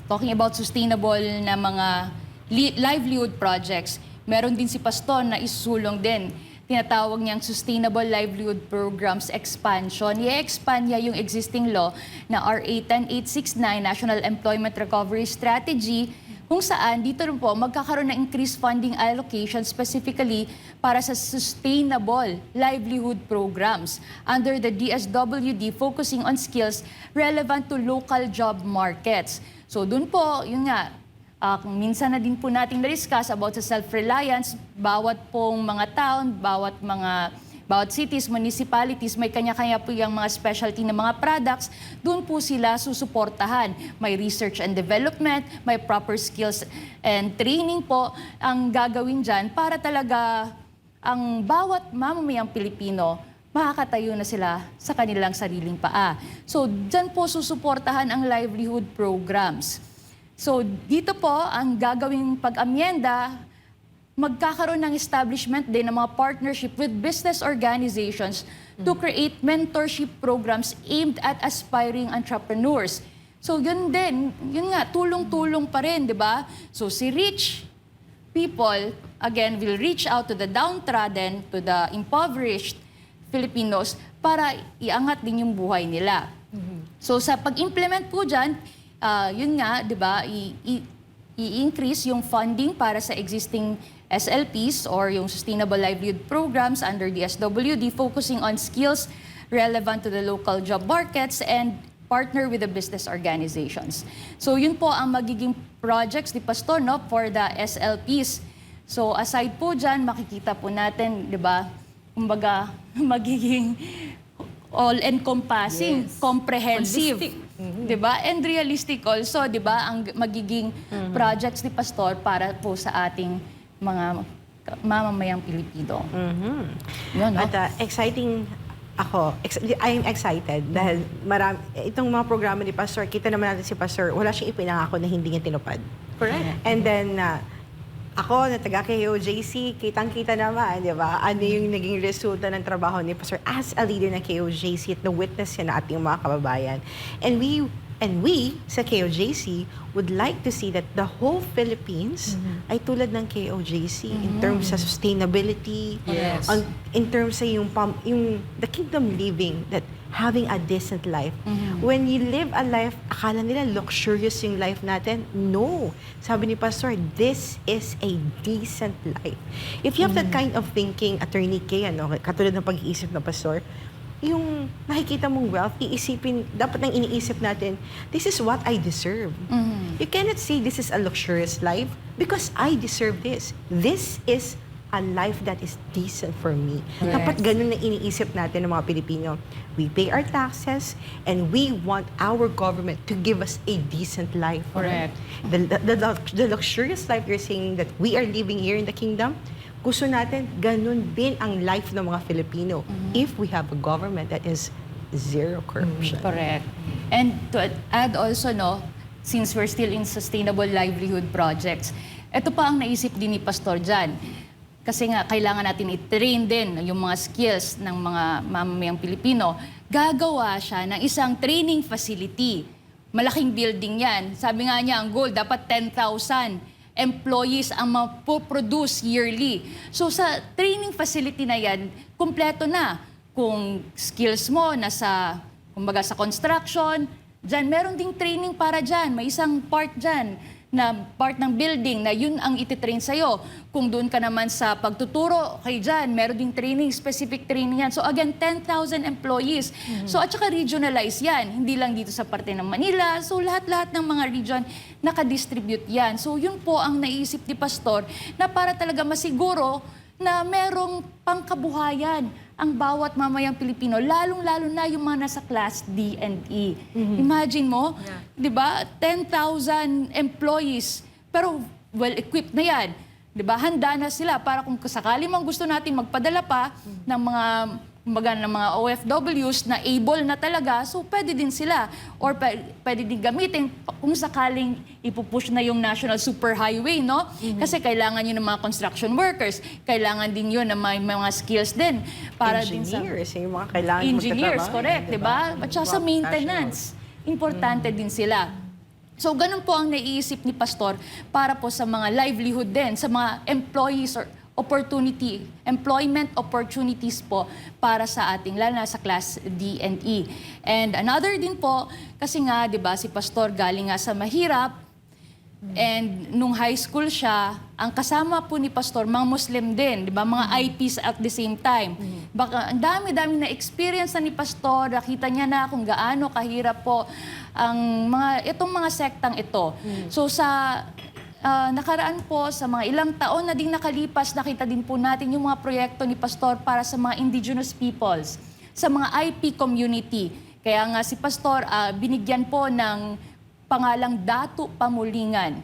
talking about sustainable na mga livelihood projects, meron din si Pastor na isulong din. Tinatawag niyang Sustainable Livelihood Programs Expansion. I-expand niya yung existing law na RA 10869, National Employment Recovery Strategy, kung saan dito rin po magkakaroon ng increased funding allocation specifically para sa sustainable livelihood programs under the DSWD, focusing on skills relevant to local job markets. So dun po, yun nga, minsan na din po natin na-discuss about sa self-reliance, bawat pong mga town, bawat cities, municipalities, may kanya-kanya po yung mga specialty na mga products, doon po sila susuportahan. May research and development, may proper skills and training po ang gagawin dyan para talaga ang bawat mamamayang Pilipino makakatayo na sila sa kanilang sariling paa. So, dyan po susuportahan ang livelihood programs. So, dito po, ang gagawing pag-amyenda, magkakaroon ng establishment din ng mga partnership with business organizations to create mentorship programs aimed at aspiring entrepreneurs. So, yun din, yun nga, tulong-tulong pa rin, di ba? So, si rich people, again, will reach out to the downtrodden, to the impoverished Filipinos para iangat din yung buhay nila. So, sa pag-implement po dyan, yun nga, di ba, i-increase yung funding para sa existing SLPs or yung Sustainable Livelihood Programs under the SWD, focusing on skills relevant to the local job markets and partner with the business organizations. So yun po ang magiging projects ni Pastor, no, for the SLPs. So aside po dyan, makikita po natin, di ba, kumbaga, magiging all-encompassing, comprehensive. Di ba? And realistic also, di ba, ang magiging projects ni Pastor para po sa ating mga mamamayang Pilipino. Yun, no? At exciting ako. I'm excited dahil itong mga programa ni Pastor, kita naman natin si Pastor, wala siyang ipinangako na hindi niya tinupad. Correct. And then, ako na taga KOJC, kitang-kita naman, di ba? Ano yung naging resulta ng trabaho ni Pastor as a leader ng KOJC at na-witness yan na ating mga kababayan. And we sa KOJC would like to see that the whole Philippines ay tulad ng KOJC in terms sa sustainability, in terms sa yung the kingdom living, that having a decent life. When you live a life, akala nila luxurious yung life natin. No. Sabi ni Pastor, this is a decent life. If you have that kind of thinking, Attorney Kay, katulad ng pag-iisip ng Pastor, yung nakikita mong wealth, dapat nang iniisip natin, this is what I deserve. You cannot say this is a luxurious life because I deserve this. This is a life that is decent for me. Yes. Dapat ganun na iniisip natin ng mga Pilipino. We pay our taxes and we want our government to give us a decent life. Correct. The luxurious life you're saying that we are living here in the kingdom, gusto natin ganun din ang life ng mga Filipino if we have a government that is zero corruption. Correct. And to add also, no, since we're still in sustainable livelihood projects, ito pa ang naisip din ni Pastor dyan. Kasi nga, kailangan natin i-train din yung mga skills ng mga mamamayang Pilipino. Gagawa siya ng isang training facility. Malaking building yan. Sabi nga niya, ang goal, dapat 10,000 employees ang mapoproduce yearly. So sa training facility na yan, kumpleto na. Kung skills mo nasa, kumbaga sa construction, dyan, meron ding training para dyan. May isang part dyan na part ng building na yun ang ititrain sa'yo. Kung doon ka naman sa pagtuturo, kay dyan, meron ding training, specific training yan. So again, 10,000 employees. So at saka regionalize yan. Hindi lang dito sa parte ng Manila. So lahat-lahat ng mga region, nakadistribute yan. So yun po ang naisip ni Pastor na para talaga masiguro na merong pangkabuhayan ang bawat mamayang Pilipino, lalong-lalo na yung mga nasa class D and E. Imagine mo, di ba, 10,000 employees, pero well-equipped na yan. Di ba, handa na sila para kung sakali mang gusto natin magpadala pa ng mga OFWs na able na talaga, so pwede din sila. Or pwede din gamitin kung sakaling ipupush na yung National Superhighway, no? Kasi kailangan yun ng mga construction workers. Kailangan din yun ng mga skills din. Para Engineers, din sa, yung mga kailangan engineers, magtatrabaho, correct, di ba? At saka sa maintenance, importante din sila. So, ganun po ang naiisip ni Pastor para po sa mga livelihood din, sa mga employees or employment opportunities po para sa ating, lalo na sa Class D and E. And another din po, kasi nga, di ba, si Pastor galing nga sa mahirap, and nung high school siya, ang kasama po ni Pastor, mga Muslim din, di ba? Mga IPs at the same time. Baka ang dami-dami na experience na ni Pastor, nakita niya na kung gaano kahirap po ang itong mga sektang ito. So sa nakaraan po, sa mga ilang taon na ding nakalipas, nakita din po natin yung mga proyekto ni Pastor para sa mga indigenous peoples, sa mga IP community. Kaya nga si Pastor, binigyan po ng pangalang Datu Pamulingan.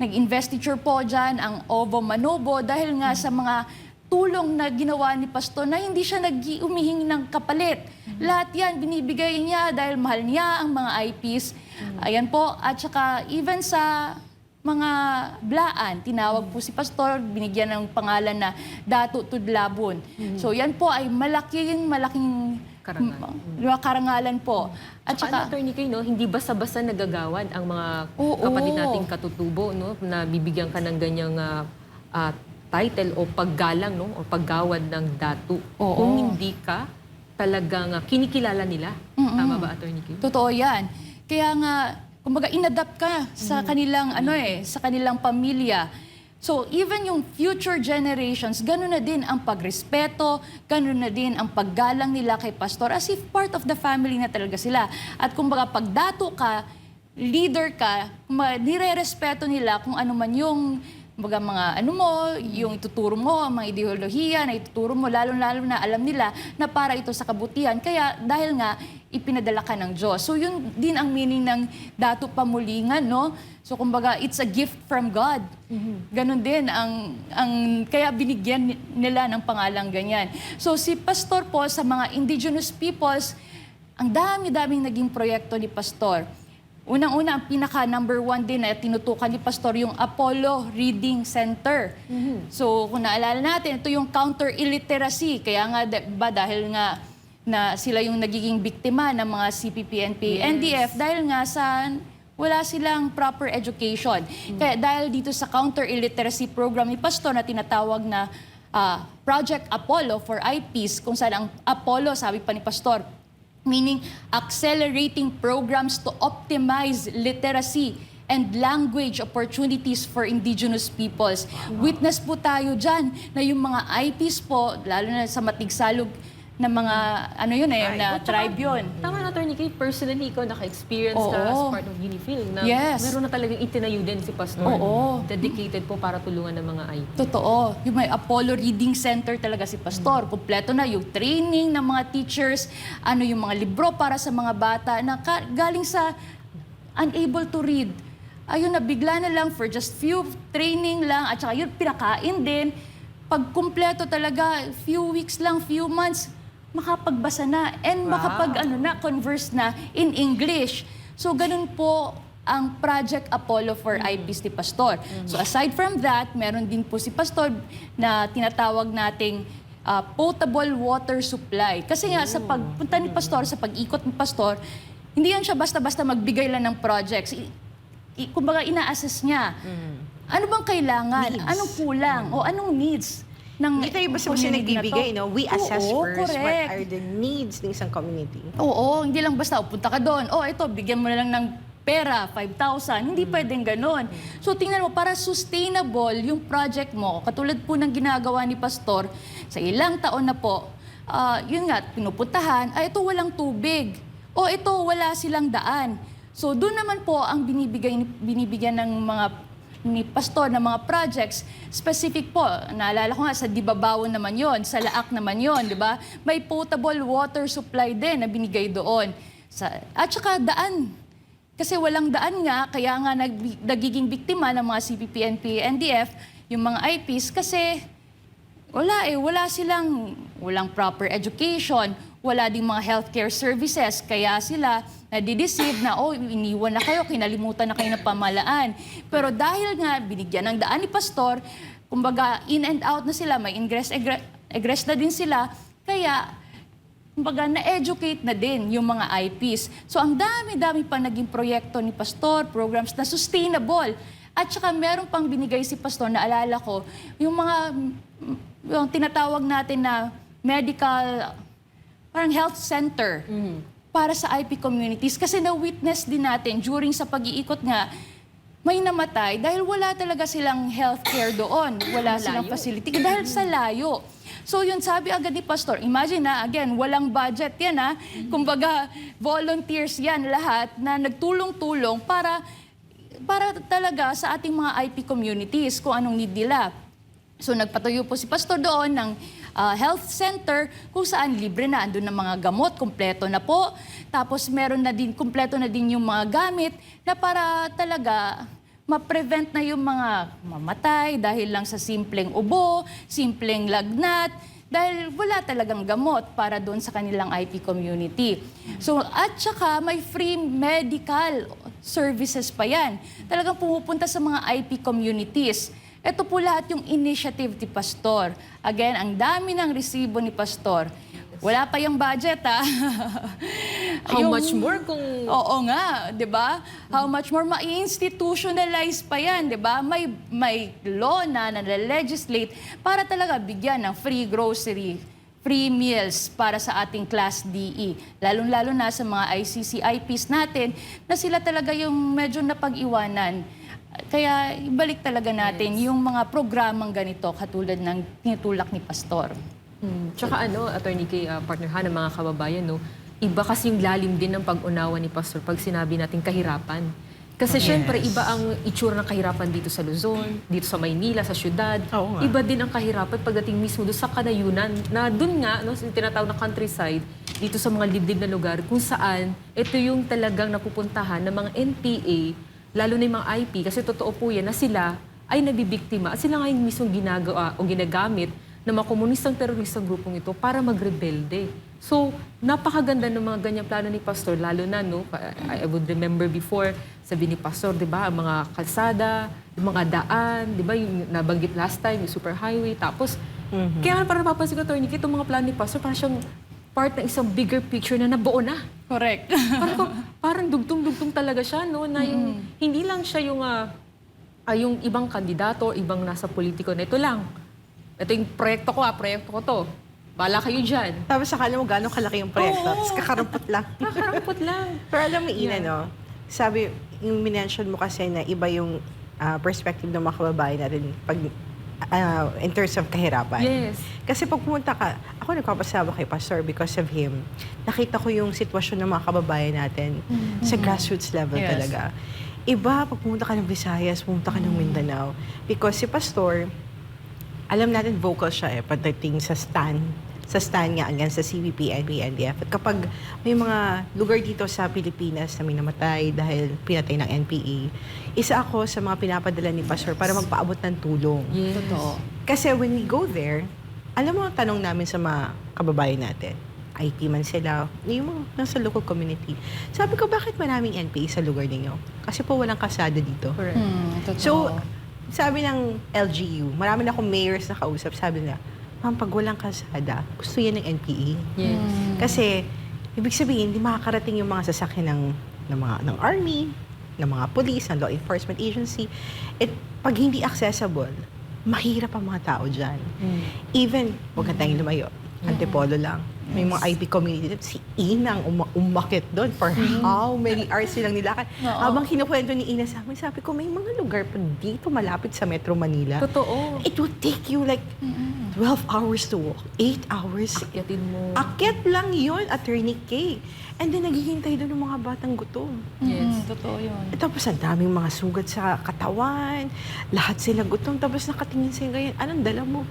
Nag-investiture po dyan ang Ovo Manobo dahil nga sa mga tulong na ginawa ni Pastor na hindi siya umihingi ng kapalit. Lahat yan, binibigay niya dahil mahal niya ang mga IPs. Ayan po, at saka even sa mga blaan, tinawag po si Pastor, binigyan ng pangalan na Datu Tudlabon. So yan po ay malaking karangalan po. At saka, Attorney Kay, no, hindi basta-basta nagagawan ang mga kapatid nating katutubo, no, na bibigyan ka ng ganyang title o paggalang, no, o paggawad ng datu. Kung hindi ka talagang kinikilala nila. Tama ba, Attorney Kay? Totoo yan. Kaya nga, kumbaga, inadapt ka sa kanilang, sa kanilang pamilya. So, even yung future generations, gano'n na din ang pagrespeto, gano'n na din ang paggalang nila kay Pastor as if part of the family na talaga sila. At kumbaga, pag dato ka, leader ka, nire-respeto nila kung ano man yung mga yung ituturo mo, ang mga ideolohiya na ituturo mo, lalo-lalo na alam nila na para ito sa kabutihan. Kaya dahil nga, ipinadala ka ng Diyos. So yun din ang meaning ng Datu Pamulingan, no? So kumbaga, it's a gift from God. Ganon din kaya binigyan nila ng pangalang ganyan. So si Pastor po sa mga indigenous peoples, ang dami-daming naging proyekto ni Pastor. Unang-una, ang pinaka-number 1 din na tinutukan ni Pastor, yung Apollo Reading Center. So, kung naalala natin, ito yung counter-illiteracy. Kaya nga, dahil nga na sila yung nagiging biktima ng mga CPP-NP, NDF, dahil nga wala silang proper education. Kaya dahil dito sa counter-illiteracy program ni Pastor na tinatawag na Project Apollo for IPs, kung saan ang Apollo, sabi pa ni Pastor, meaning accelerating programs to optimize literacy and language opportunities for indigenous peoples. Witness po tayo dyan na yung mga IPs po, lalo na sa matigsalog na mga, na tribe yun. Tama na, Attorney Kay, personally, ikaw naka-experience ka as part of Unifil na meron na talagang itinayo din si Pastor. Dedicated po para tulungan ng mga IP. Totoo. Yung may Apollo Reading Center talaga si Pastor. Kompleto na yung training ng mga teachers, yung mga libro para sa mga bata na galing sa unable to read. Ayun na, bigla na lang for just few training lang at saka yun, pinakain din. Pag kumpleto talaga, few weeks lang, few months, makapagbasa na and converse na in English. So, ganun po ang Project Apollo for IPs ni Pastor. So, aside from that, meron din po si Pastor na tinatawag nating potable water supply. Kasi nga, sa pagpunta ni Pastor, sa pag-ikot ni Pastor, hindi yan siya basta-basta magbigay lang ng projects. Kumbaga, ina-assess niya. Ano bang kailangan? Needs. Anong kulang? O anong needs? Hindi tayo basta nagbibigay, no? We assess first correct. what are the needs ng isang community. Oo, hindi lang basta punta ka doon. Ito, bigyan mo na lang ng pera, 5,000. Hindi pwedeng ganon. So tingnan mo, para sustainable yung project mo, katulad po ng ginagawa ni Pastor, sa ilang taon na po, yun nga, pinupuntahan, ito walang tubig. Ito wala silang daan. So doon naman po ang binibigyan ng mga ni Pastor ng mga projects, specific po. Naalala ko nga, sa Dibabawon naman yon, sa Laak naman yon, di ba? May potable water supply din na binigay doon. At saka daan. Kasi walang daan nga, kaya nga nagiging biktima ng mga CPP, NP, NDF, yung mga IPs, kasi walang proper education, wala ding mga healthcare services, kaya sila nadideceive na, iniwan na kayo, kinalimutan na kayo ng pamahalaan. Pero dahil nga, binigyan ng daan ni Pastor, kumbaga, in and out na sila, may ingress, egress na din sila, kaya kumbaga, na-educate na din yung mga IPs. So, ang dami-dami pa naging proyekto ni Pastor, programs na sustainable. At saka meron pang binigay si Pastor, naalala ko, yung mga yung tinatawag natin na medical, parang health center para sa IP communities. Kasi na-witness din natin during sa pag-iikot nga, may namatay dahil wala talaga silang healthcare doon. Wala silang facility dahil sa layo. So yun, sabi agad ni Pastor, imagine na, again, walang budget yan ha. Kumbaga, volunteers yan lahat na nagtulong-tulong para talaga sa ating mga IP communities kung anong need nila. So nagpatayo po si Pastor doon ng health center kung saan libre na, andun ng mga gamot, kumpleto na po. Tapos meron na din, kumpleto na din yung mga gamit na para talaga ma-prevent na yung mga mamatay dahil lang sa simpleng ubo, simpleng lagnat, dahil wala talagang gamot para doon sa kanilang IP community. So, at saka may free medical services pa yan. Talagang pumupunta sa mga IP communities. Ito po lahat yung initiative ni Pastor. Again, ang dami ng resibo ni Pastor. Wala pa yung budget, ha? How much more kung... Oo nga, di ba? How much more ma-institutionalize pa yan, di ba? May law na legislate para talaga bigyan ng free grocery, free meals para sa ating Class DE. Lalong-lalo na sa mga ICC-IPs natin na sila talaga yung medyo napag-iwanan. Kaya ibalik talaga natin yung mga programang ganito katulad ng tinutulak ni Pastor. Tsaka Attorney Kay, partner Han, ng mga kababayan, no? Iba kasi yung lalim din ng pag-unawa ni Pastor pag sinabi natin kahirapan. Kasi syempre, iba ang itsura ng kahirapan dito sa Luzon, dito sa Maynila, sa syudad. Oo nga. Iba din ang kahirapan pagdating mismo doon sa kanayunan, na doon nga, no, tinatawag na countryside, dito sa mga liblib na lugar, kung saan ito yung talagang napupuntahan ng mga NPA, lalo na yung mga IP, kasi totoo po yan na sila ay nabibiktima at sila nga yung mismo ginagawa o ginagamit ng mga komunistang teroristang grupong ito para magrebelde. So, napakaganda ng mga ganyang plano ni Pastor, lalo na, no, I would remember before, sabi ni Pastor, di ba, ang mga kalsada, yung mga daan, di ba, yung nabanggit last time, yung superhighway, tapos, kaya nga parang napapansin ko, Attorney, itong mga plano ni Pastor, parang siyang part ng isang bigger picture na nabuo na. Correct. Parang dugtong-dugtong talaga siya, no, na yung, hindi lang siya yung ibang kandidato, ibang nasa politiko na ito lang. Ito yung proyekto ko to. Bala kayo dyan. Tapos akala mo gano'ng kalaki yung proyekto. Tapos kakarampot lang. Nakakarampot lang. Pero alam mo, Ina, no? Sabi, yung minention mo kasi na iba yung perspective ng mga kababayan natin pag, in terms of kahirapan. Yes. Kasi pag pumunta ka, ako nagpapasalamat kay Pastor because of him. Nakita ko yung sitwasyon ng mga kababayan natin sa grassroots level talaga. Iba, pag pumunta ka ng Visayas, pumunta ka ng Mindanao. Because si Pastor, alam natin vocal siya pagdating sa stand nga hanggang sa CBP, NP, NDF. At kapag may mga lugar dito sa Pilipinas na may namatay dahil pinatay ng NPA, isa ako sa mga pinapadala ni Pastor para magpaabot ng tulong. Yes. Totoo. Kasi when we go there, alam mo ang tanong namin sa mga kababayan natin, IT man sila, yung mga nasa local community. Sabi ko, bakit maraming NPA sa lugar ninyo? Kasi po walang kasada dito. Correct. Totoo. So, sabi ng LGU, marami na akong mayors na kausap, sabi nila, ma'am, pag walang kasada, gusto yan ng NPA. Yes. Kasi, ibig sabihin, hindi makakarating yung mga sasakyan ng army, ng mga police, ng law enforcement agency. At pag hindi accessible, mahirap ang mga tao dyan. Even, huwag ka tayong lumayo. Antipolo lang. May mga IP community. Si Inang umakit doon for how many hours silang nilakad. Habang kinukwento ni Ina sa amin, sabi ko, may mga lugar pa dito malapit sa Metro Manila. Totoo. It would take you like 12 hours to walk. 8 hours. Akyatin mo. Akyat lang yun, Attorney K. And then naghihintay doon ng mga batang gutom. Yes. Totoo yun. Tapos ang daming mga sugat sa katawan. Lahat sila gutom. Tapos nakatingin sa'yo ganyan, anong dala mo?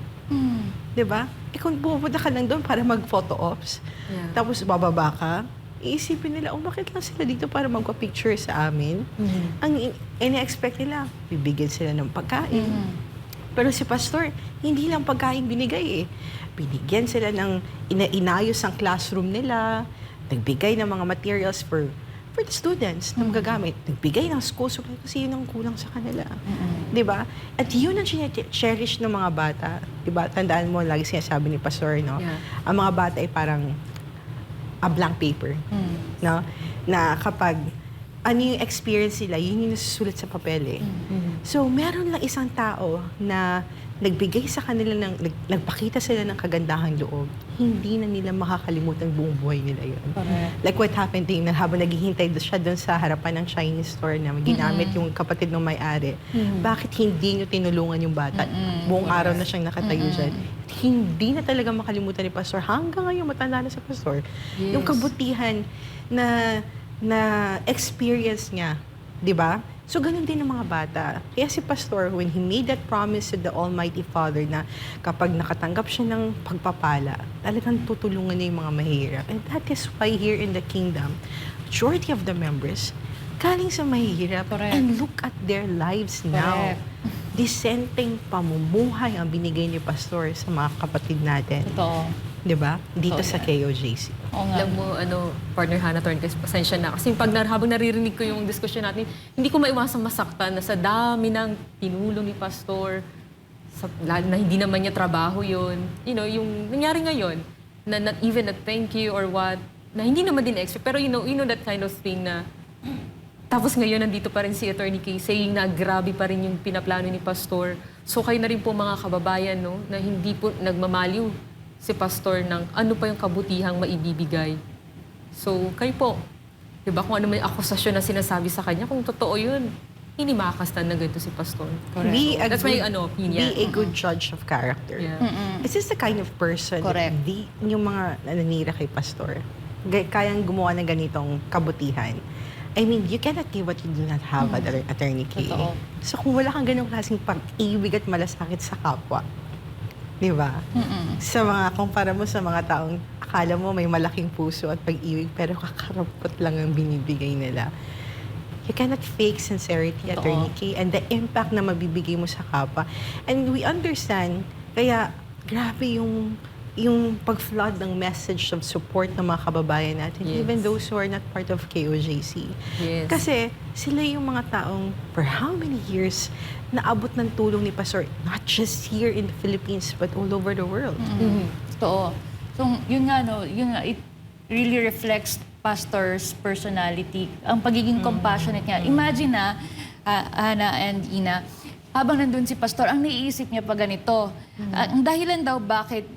Diba? Kung pupunta ka lang doon para mag-photo ops, tapos bababa ka, iisipin nila, bakit lang sila dito para magpa-picture sa amin? Ang ina-expect nila, bibigyan sila ng pagkain. Pero si Pastor, hindi lang pagkain binigay Binigyan sila ng inayos ang classroom nila, nagbigay ng mga materials for the students na magagamit. Nagbigay ng school supply kasi yun ang kulang sa kanila. Diba? At yun ang cherish ng mga bata. Diba? Tandaan mo, lagi sinasabi ni Pastor, no? Yeah. Ang mga bata ay parang a blank paper. No? Na kapag ano yung experience nila, yun yung nasusulat sa papel eh. So, meron lang isang tao na nagbigay sa kanila nagpakita sila ng kagandahang loob, hindi na nila makakalimutan buong buhay nila yun. Correct. Like what happened to him, habang naghihintay siya doon sa harapan ng Chinese store na ginamit yung kapatid ng may-ari, bakit hindi nyo tinulungan yung bata? Buong araw na siyang nakatayo dyan. Hindi na talaga makalimutan ni Pastor. Hanggang ngayon, matanda na sa Pastor. Yes. Yung kabutihan na experience niya, di ba? So, ganun din ang mga bata. Kaya si Pastor, when he made that promise to the Almighty Father na kapag nakatanggap siya ng pagpapala, talagang tutulungan niya yung mga mahirap. And that is why here in the kingdom, majority of the members, galing sa mahirap. Correct. And look at their lives now. Correct. Disenteng pamumuhay ang binigay ni Pastor sa mga kapatid natin. Totoo. Di ba? Dito Oo, sa yan. KOJC. Oo nga. Alam mo, partner Hannah Tornquez, pasensya na. Kasi habang naririnig ko yung diskusyon natin, hindi ko maiwasang masaktan na sa dami ng tinulong ni Pastor, na hindi naman niya trabaho yun. You know, yung nangyari ngayon, na not even a thank you or what, na hindi naman din expect. Pero you know that kind of thing na, tapos ngayon nandito pa rin si Attorney Kay saying na grabe pa rin yung pinaplano ni Pastor. So kayo na rin po mga kababayan, no, na hindi po nagmamaliw si Pastor ng ano pa yung kabutihang maibibigay. So, kayo po, di ba, kung ano may akusasyon na sinasabi sa kanya, kung totoo yun, hindi makakastan na ganito si Pastor. Correct. That's my opinion. Be a good judge of character. Yeah. Is this the kind of person Correct. that yung mga nananira kay Pastor, kayang gumawa ng ganitong kabutihan? I mean, you cannot give what you do not have, Attorney Kay. Totoo. So kung wala kang ganong klaseng pag-ibig at malasakit sa kapwa, di ba? Sa mga, kumpara mo sa mga taong akala mo may malaking puso at pag-ibig, pero kakarampot lang ang binibigay nila. You cannot fake sincerity, Totoo. Attorney Kay, and the impact na mabibigay mo sa kapwa. And we understand, kaya grabe yung pag-flood ng message of support ng mga kababayan natin, Yes. even those who are not part of KOJC. Yes. Kasi sila yung mga taong for how many years naabot ng tulong ni Pastor, not just here in the Philippines, but all over the world. Totoo. So, yun nga, it really reflects Pastor's personality, ang pagiging compassionate niya. Imagine na, Hannah and Ina, habang nandun si Pastor, ang naiisip niya pa ganito. Ang dahilan daw bakit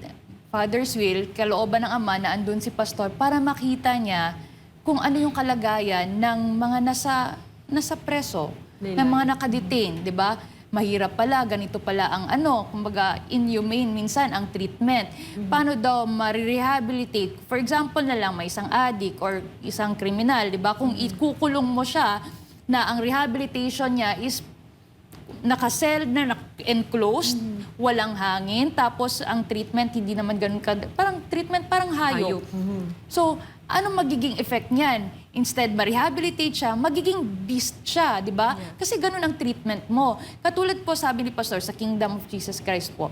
Father's will, kalooban ng Ama na andun si Pastor para makita niya kung ano yung kalagayan ng mga nasa preso, ng mga nakadetain, di ba? Mahirap pala, ganito pala ang kumbaga inhumane minsan ang treatment. Paano daw ma-rehabilitate? For example na lang, may isang addict or isang kriminal, di ba? Kung ikukulong mo siya na ang rehabilitation niya is nakasell na enclosed, walang hangin, tapos ang treatment hindi naman ganun parang treatment parang hayop. So, ano magiging effect niyan? Instead, ma-rehabilitate siya, magiging beast siya, di ba? Kasi ganun ang treatment mo. Katulad po, sabi ni Pastor, sa Kingdom of Jesus Christ po,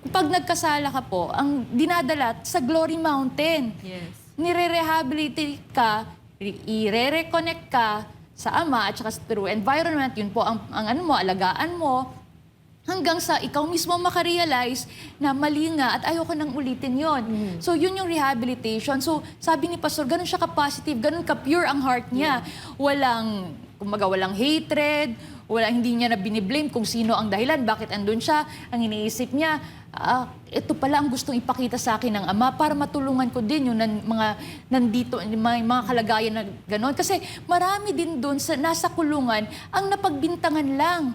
pag nagkasala ka po, ang dinadala sa Glory Mountain. Yes. Nire-rehabilitate ka, i-re-reconnect ka sa Ama at saka sa true environment. Yun po ang alagaan mo, hanggang sa ikaw mismo makarealize na mali nga at ayoko nang ulitin yon. So, yun yung rehabilitation. So, sabi ni Pastor, ganun siya ka-positive, ganun ka-pure ang heart niya. Walang hatred, hindi niya na biniblame kung sino ang dahilan, bakit andun siya. Ang iniisip niya, ito pala ang gustong ipakita sa akin ng Ama para matulungan ko din yung mga kalagayan na gano'n. Kasi marami din doon nasa kulungan ang napagbintangan lang.